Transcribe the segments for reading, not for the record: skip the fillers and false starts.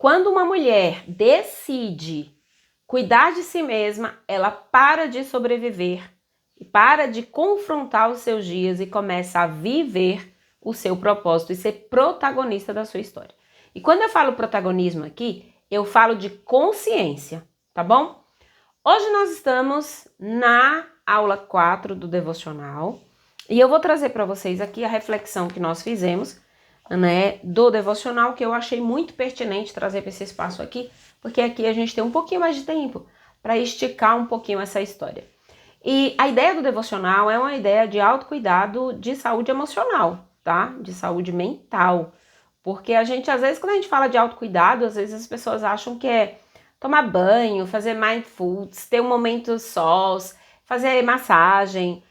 quando uma mulher decide cuidar de si mesma, ela para de sobreviver e para de confrontar os seus dias e começa a viver o seu propósito e ser protagonista da sua história. E quando eu falo protagonismo aqui, eu falo de consciência, tá bom? Hoje nós estamos na aula 4 do devocional e eu vou trazer para vocês aqui a reflexão que nós fizemos, né, do devocional, que eu achei muito pertinente trazer para esse espaço aqui, porque aqui a gente tem um pouquinho mais de tempo para esticar um pouquinho essa história. E a ideia do devocional é uma ideia de autocuidado de saúde emocional, tá? De saúde mental. Porque a gente, às vezes, quando a gente fala de autocuidado, às vezes as pessoas acham que é tomar banho, fazer mindfulness, ter um momento sós, fazer massagem,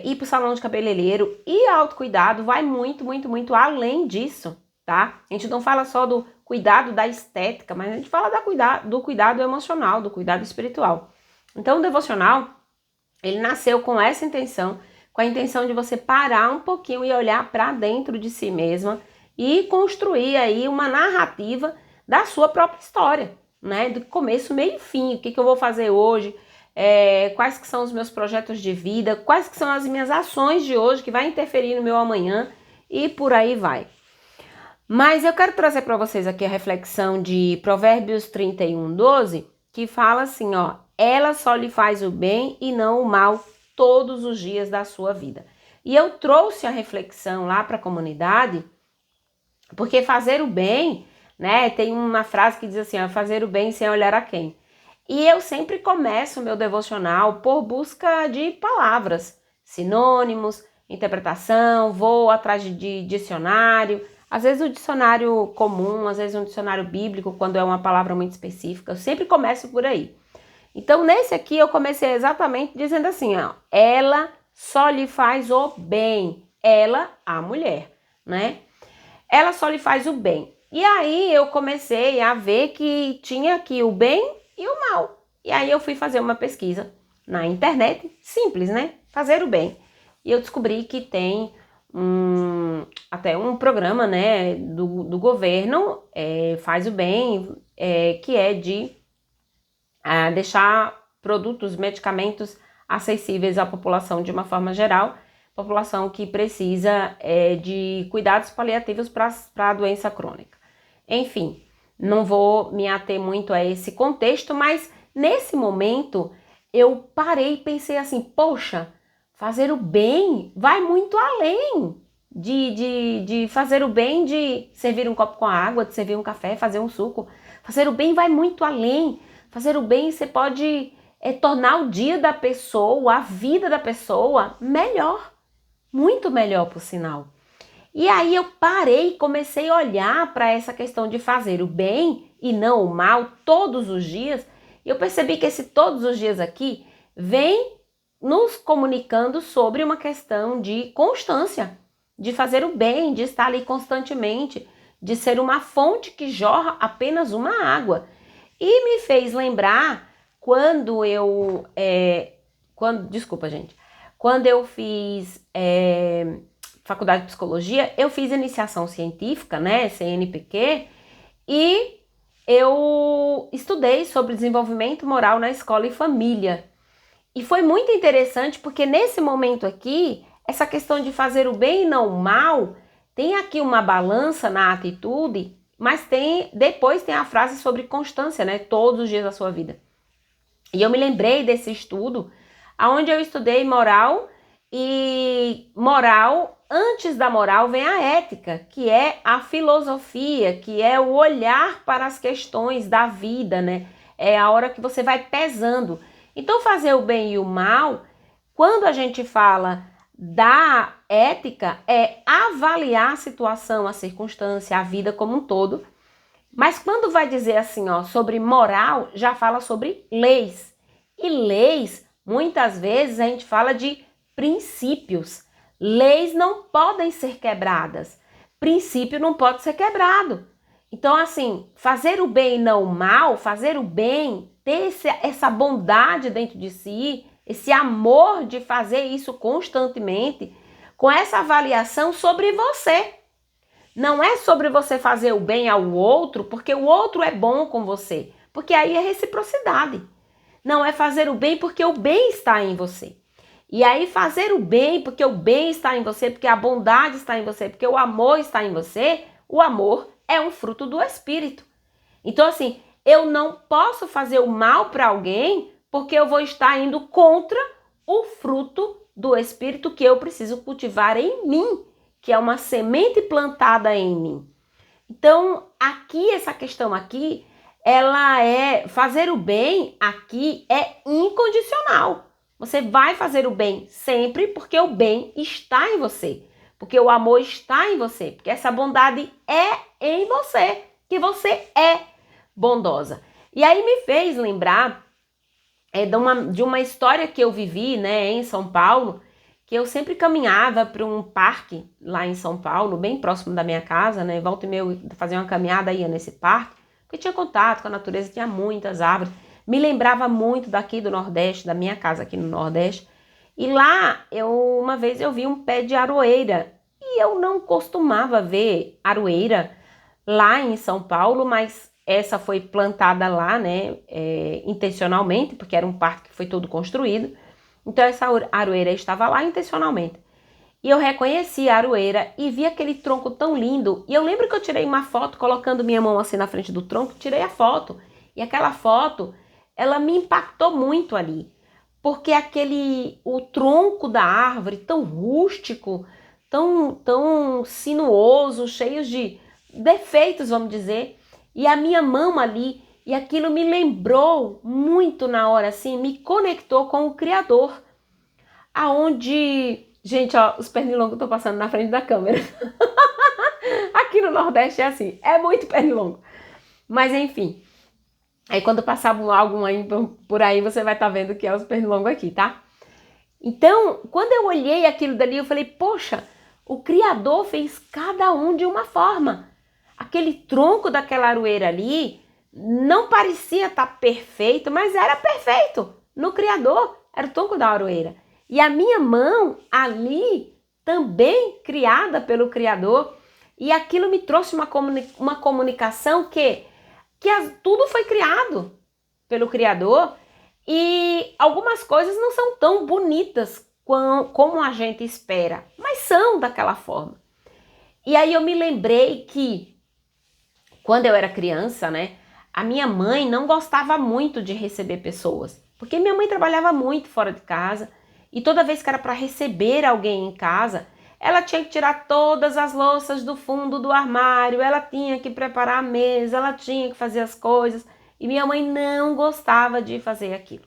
ir pro salão de cabeleireiro. E autocuidado vai muito, muito, muito além disso, tá? A gente não fala só do cuidado da estética, mas a gente fala do cuidado emocional, do cuidado espiritual. Então, o devocional, ele nasceu com essa intenção, com a intenção de você parar um pouquinho e olhar para dentro de si mesma e construir aí uma narrativa da sua própria história, né? Do começo, meio e fim. O que eu vou fazer hoje? Quais que são os meus projetos de vida? Quais que são as minhas ações de hoje que vai interferir no meu amanhã? E por aí vai. Mas eu quero trazer para vocês aqui a reflexão de Provérbios 31:12, que fala assim, ó: ela só lhe faz o bem e não o mal todos os dias da sua vida. E eu trouxe a reflexão lá para a comunidade, porque fazer o bem, né, tem uma frase que diz assim, ó, fazer o bem sem olhar a quem. E eu sempre começo o meu devocional por busca de palavras, sinônimos, interpretação, vou atrás de dicionário, às vezes o dicionário comum, às vezes um dicionário bíblico, quando é uma palavra muito específica, eu sempre começo por aí. Então, nesse aqui, eu comecei exatamente dizendo assim, ó, ela só lhe faz o bem, ela, a mulher, né? Ela só lhe faz o bem. E aí, eu comecei a ver que tinha aqui o bem e o mal. E aí, eu fui fazer uma pesquisa na internet, simples, né? Fazer o bem. E eu descobri que tem até um programa, né, do governo, Faz o Bem, que é de deixar produtos, medicamentos acessíveis à população de uma forma geral, população que precisa de cuidados paliativos para a doença crônica. Enfim, não vou me ater muito a esse contexto, mas nesse momento eu parei e pensei assim, poxa, fazer o bem vai muito além de fazer o bem de servir um copo com água, de servir um café, fazer um suco. Fazer o bem vai muito além. Fazer o bem, você pode tornar o dia da pessoa, a vida da pessoa melhor, muito melhor, por sinal. E aí eu parei e comecei a olhar para essa questão de fazer o bem e não o mal todos os dias. E eu percebi que esse todos os dias aqui vem nos comunicando sobre uma questão de constância, de fazer o bem, de estar ali constantemente, de ser uma fonte que jorra apenas uma água. E me fez lembrar quando eu fiz faculdade de psicologia, eu fiz iniciação científica, né, CNPq, e eu estudei sobre desenvolvimento moral na escola e família. E foi muito interessante porque nesse momento aqui, essa questão de fazer o bem e não o mal, tem aqui uma balança na atitude, mas depois tem a frase sobre constância, né? Todos os dias da sua vida. E eu me lembrei desse estudo, onde eu estudei moral, e moral, antes da moral vem a ética, que é a filosofia, que é o olhar para as questões da vida, né? É a hora que você vai pesando. Então, fazer o bem e o mal, quando a gente fala da ética, é avaliar a situação, a circunstância, a vida como um todo. Mas quando vai dizer assim, ó, sobre moral, já fala sobre leis. E leis, muitas vezes, a gente fala de princípios. Leis não podem ser quebradas. Princípio não pode ser quebrado. Então, assim, fazer o bem e não o mal, fazer o bem, ter essa bondade dentro de si, esse amor de fazer isso constantemente, com essa avaliação sobre você. Não é sobre você fazer o bem ao outro, porque o outro é bom com você. Porque aí é reciprocidade. Não é fazer o bem porque o bem está em você. E aí fazer o bem porque o bem está em você, porque a bondade está em você, porque o amor está em você, o amor é um fruto do Espírito. Então assim, eu não posso fazer o mal para alguém porque eu vou estar indo contra o fruto do Espírito que eu preciso cultivar em mim, que é uma semente plantada em mim. Então, aqui, essa questão aqui, ela é, fazer o bem aqui é incondicional. Você vai fazer o bem sempre porque o bem está em você, porque o amor está em você, porque essa bondade é em você, que você é bondosa. E aí me fez lembrar de uma história que eu vivi, né, em São Paulo, que eu sempre caminhava para um parque lá em São Paulo, bem próximo da minha casa, né? Volta e meia eu fazia uma caminhada, ia nesse parque, porque tinha contato com a natureza, tinha muitas árvores. Me lembrava muito daqui do Nordeste, da minha casa aqui no Nordeste. E lá, uma vez eu vi um pé de aroeira. E eu não costumava ver aroeira lá em São Paulo, mas essa foi plantada lá, né, intencionalmente, porque era um parque que foi todo construído. Então essa aroeira estava lá intencionalmente. E eu reconheci a aroeira e vi aquele tronco tão lindo. E eu lembro que eu tirei uma foto colocando minha mão assim na frente do tronco, tirei a foto. E aquela foto, ela me impactou muito ali. Porque o tronco da árvore tão rústico, tão sinuoso, cheio de defeitos, vamos dizer. E a minha mão ali, e aquilo me lembrou muito na hora, assim, me conectou com o Criador. Aonde, gente, ó, os pernilongos estão passando na frente da câmera. Aqui no Nordeste é assim, é muito pernilongo. Mas enfim, aí quando passar algum aí por aí, você vai estar vendo que é os pernilongos aqui, tá? Então, quando eu olhei aquilo dali, eu falei, poxa, o Criador fez cada um de uma forma. Aquele tronco daquela aroeira ali não parecia estar perfeito, mas era perfeito. No Criador, era o tronco da aroeira. E a minha mão ali, também criada pelo Criador, e aquilo me trouxe uma comunicação que tudo foi criado pelo Criador, e algumas coisas não são tão bonitas como a gente espera, mas são daquela forma. E aí eu me lembrei que quando eu era criança, né, a minha mãe não gostava muito de receber pessoas, porque minha mãe trabalhava muito fora de casa e toda vez que era para receber alguém em casa, ela tinha que tirar todas as louças do fundo do armário, ela tinha que preparar a mesa, ela tinha que fazer as coisas e minha mãe não gostava de fazer aquilo.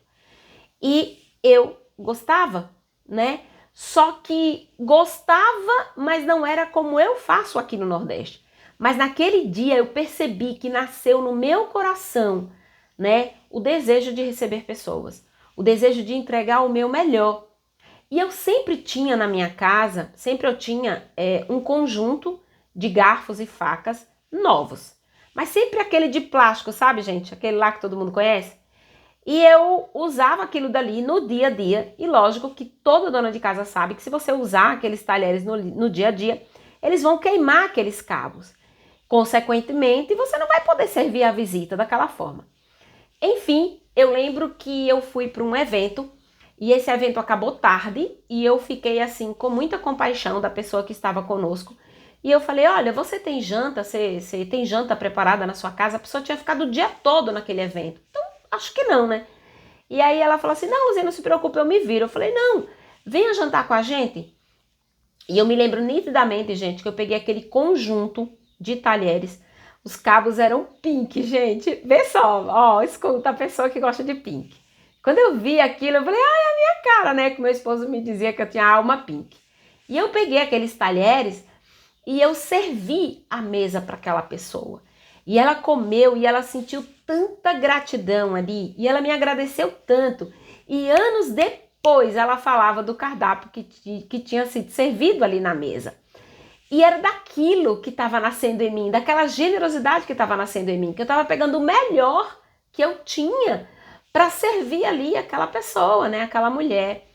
E eu gostava, né? Só que gostava, mas não era como eu faço aqui no Nordeste. Mas naquele dia eu percebi que nasceu no meu coração, né, o desejo de receber pessoas, o desejo de entregar o meu melhor. E eu sempre tinha na minha casa, sempre eu tinha um conjunto de garfos e facas novos. Mas sempre aquele de plástico, sabe, gente? Aquele lá que todo mundo conhece. E eu usava aquilo dali no dia a dia. E lógico que toda dona de casa sabe que se você usar aqueles talheres no dia a dia, eles vão queimar aqueles cabos. Consequentemente, você não vai poder servir a visita daquela forma. Enfim, eu lembro que eu fui para um evento e esse evento acabou tarde e eu fiquei assim com muita compaixão da pessoa que estava conosco. E eu falei, olha, você tem janta? Você tem janta preparada na sua casa? A pessoa tinha ficado o dia todo naquele evento. Então, acho que não, né? E aí ela falou assim, não, Luzia, não se preocupe, eu me viro. Eu falei, não, venha jantar com a gente. E eu me lembro nitidamente, gente, que eu peguei aquele conjunto de talheres. Os cabos eram pink, gente. Vê só, ó, escuta a pessoa que gosta de pink. Quando eu vi aquilo, eu falei, ai, é a minha cara, né? Que meu esposo me dizia que eu tinha alma pink. E eu peguei aqueles talheres e eu servi a mesa para aquela pessoa. E ela comeu e ela sentiu tanta gratidão ali. E ela me agradeceu tanto. E anos depois ela falava do cardápio que tinha sido servido ali na mesa. E era daquilo que estava nascendo em mim, daquela generosidade que estava nascendo em mim, que eu estava pegando o melhor que eu tinha para servir ali aquela pessoa, né, aquela mulher.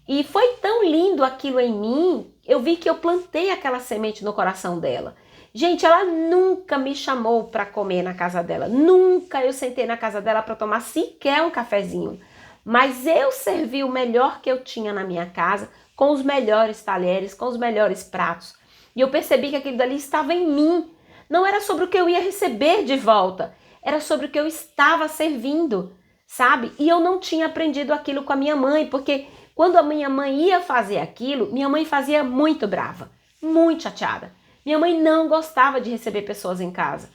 E foi tão lindo aquilo em mim, eu vi que eu plantei aquela semente no coração dela. Gente, ela nunca me chamou para comer na casa dela. Nunca eu sentei na casa dela para tomar sequer um cafezinho. Mas eu servi o melhor que eu tinha na minha casa, com os melhores talheres, com os melhores pratos. E eu percebi que aquilo dali estava em mim. Não era sobre o que eu ia receber de volta, era sobre o que eu estava servindo, sabe? E eu não tinha aprendido aquilo com a minha mãe, porque quando a minha mãe ia fazer aquilo, minha mãe fazia muito brava, muito chateada. Minha mãe não gostava de receber pessoas em casa.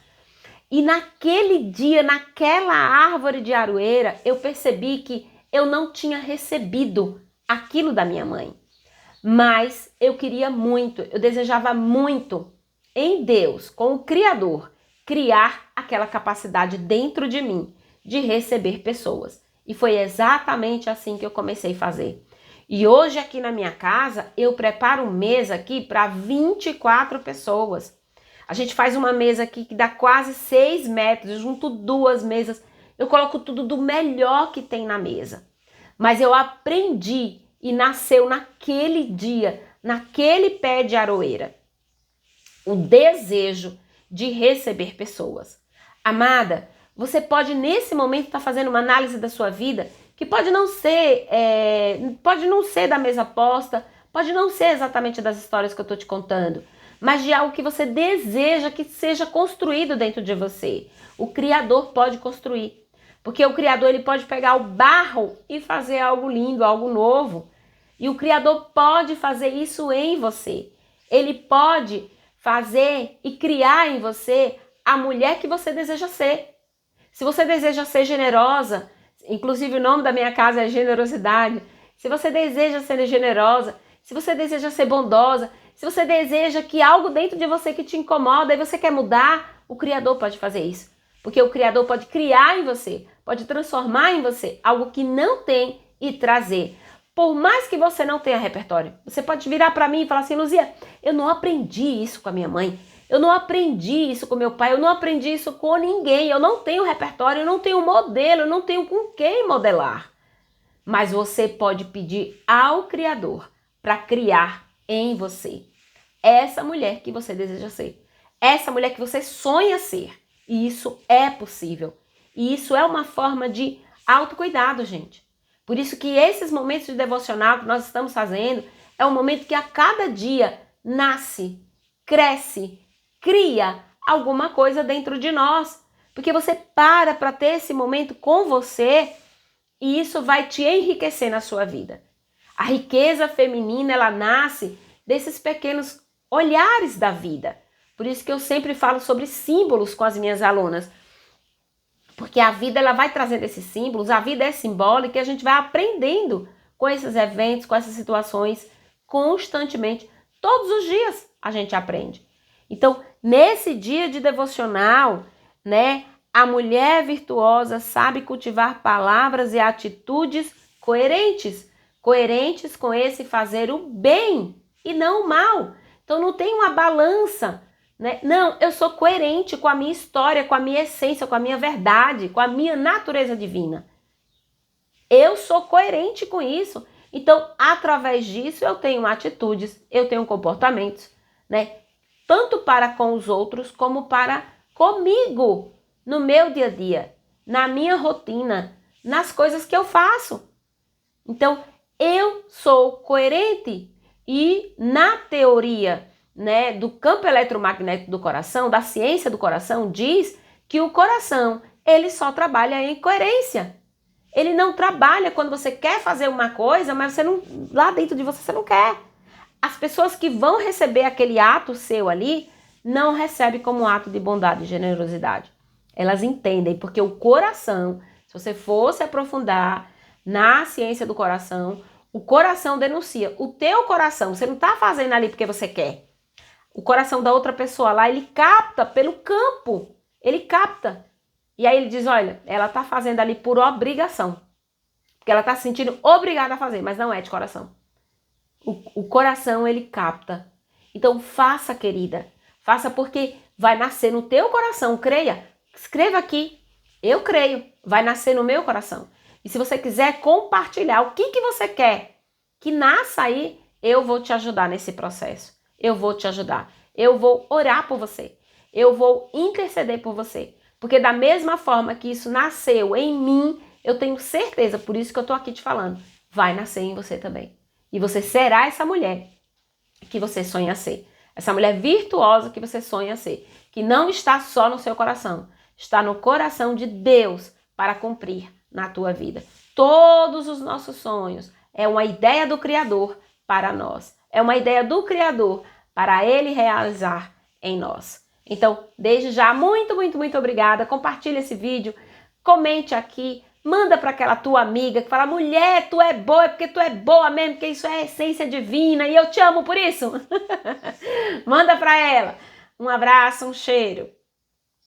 E naquele dia, naquela árvore de aroeira, eu percebi que eu não tinha recebido aquilo da minha mãe. Mas eu queria muito, eu desejava muito em Deus, com o Criador, criar aquela capacidade dentro de mim de receber pessoas. E foi exatamente assim que eu comecei a fazer. E hoje aqui na minha casa, eu preparo mesa aqui para 24 pessoas. A gente faz uma mesa aqui que dá quase 6 metros, eu junto 2 mesas, eu coloco tudo do melhor que tem na mesa. Mas eu aprendi e nasceu naquele dia, naquele pé de aroeira, o desejo de receber pessoas. Amada, você pode nesse momento estar fazendo uma análise da sua vida que pode não ser da mesa posta, pode não ser exatamente das histórias que eu estou te contando, mas de algo que você deseja que seja construído dentro de você. O Criador pode construir, porque o Criador ele pode pegar o barro e fazer algo lindo, algo novo. E o Criador pode fazer isso em você. Ele pode fazer e criar em você a mulher que você deseja ser. Se você deseja ser generosa, inclusive o nome da minha casa é generosidade. Se você deseja ser generosa, se você deseja ser bondosa, se você deseja que algo dentro de você que te incomoda e você quer mudar, o Criador pode fazer isso. Porque o Criador pode criar em você, pode transformar em você algo que não tem e trazer. Por mais que você não tenha repertório, você pode virar para mim e falar assim, Luzia, eu não aprendi isso com a minha mãe, eu não aprendi isso com meu pai, eu não aprendi isso com ninguém, eu não tenho repertório, eu não tenho modelo, eu não tenho com quem modelar. Mas você pode pedir ao Criador para criar em você essa mulher que você deseja ser, essa mulher que você sonha ser. E isso é possível. E isso é uma forma de autocuidado, gente. Por isso que esses momentos de devocional que nós estamos fazendo é um momento que a cada dia nasce, cresce, cria alguma coisa dentro de nós. Porque você para ter esse momento com você e isso vai te enriquecer na sua vida. A riqueza feminina, ela nasce desses pequenos olhares da vida. Por isso que eu sempre falo sobre símbolos com as minhas alunas. Porque a vida ela vai trazendo esses símbolos, a vida é simbólica e a gente vai aprendendo com esses eventos, com essas situações, constantemente. Todos os dias a gente aprende. Então, nesse dia de devocional, né, a mulher virtuosa sabe cultivar palavras e atitudes coerentes. Coerentes com esse fazer o bem e não o mal. Então, não tem uma balança. Não, eu sou coerente com a minha história, com a minha essência, com a minha verdade, com a minha natureza divina. Eu sou coerente com isso. Então, através disso, eu tenho atitudes, eu tenho comportamentos, né? Tanto para com os outros, como para comigo, no meu dia a dia, na minha rotina, nas coisas que eu faço. Então, eu sou coerente e na teoria, né, do campo eletromagnético do coração, da ciência do coração, diz que o coração, ele só trabalha em coerência. Ele não trabalha quando você quer fazer uma coisa, mas você não, lá dentro de você não quer. As pessoas que vão receber aquele ato seu ali, não recebem como ato de bondade e generosidade. Elas entendem, porque o coração, se você fosse aprofundar na ciência do coração, o coração denuncia. O teu coração, você não está fazendo ali porque você quer. O coração da outra pessoa lá, ele capta pelo campo. Ele capta. E aí ele diz, olha, ela está fazendo ali por obrigação. Porque ela está se sentindo obrigada a fazer, mas não é de coração. O coração, ele capta. Então faça, querida. Faça porque vai nascer no teu coração. Creia. Escreva aqui. Eu creio. Vai nascer no meu coração. E se você quiser compartilhar o que você quer que nasça aí, eu vou te ajudar nesse processo. Eu vou te ajudar. eu vou orar por você, eu vou interceder por você. Porque da mesma forma que isso nasceu em mim, eu tenho certeza, por isso que eu tô aqui te falando, vai nascer em você também. E você será essa mulher que você sonha ser. Essa mulher virtuosa que você sonha ser. Que não está só no seu coração, está no coração de Deus para cumprir na tua vida. Todos os nossos sonhos é uma ideia do Criador para nós. É uma ideia do Criador para Ele realizar em nós. Então, desde já, muito, muito, muito obrigada. Compartilhe esse vídeo, comente aqui, manda para aquela tua amiga que fala, mulher, tu é boa, é porque tu é boa mesmo, porque isso é essência divina e eu te amo por isso. Manda para ela. Um abraço, um cheiro.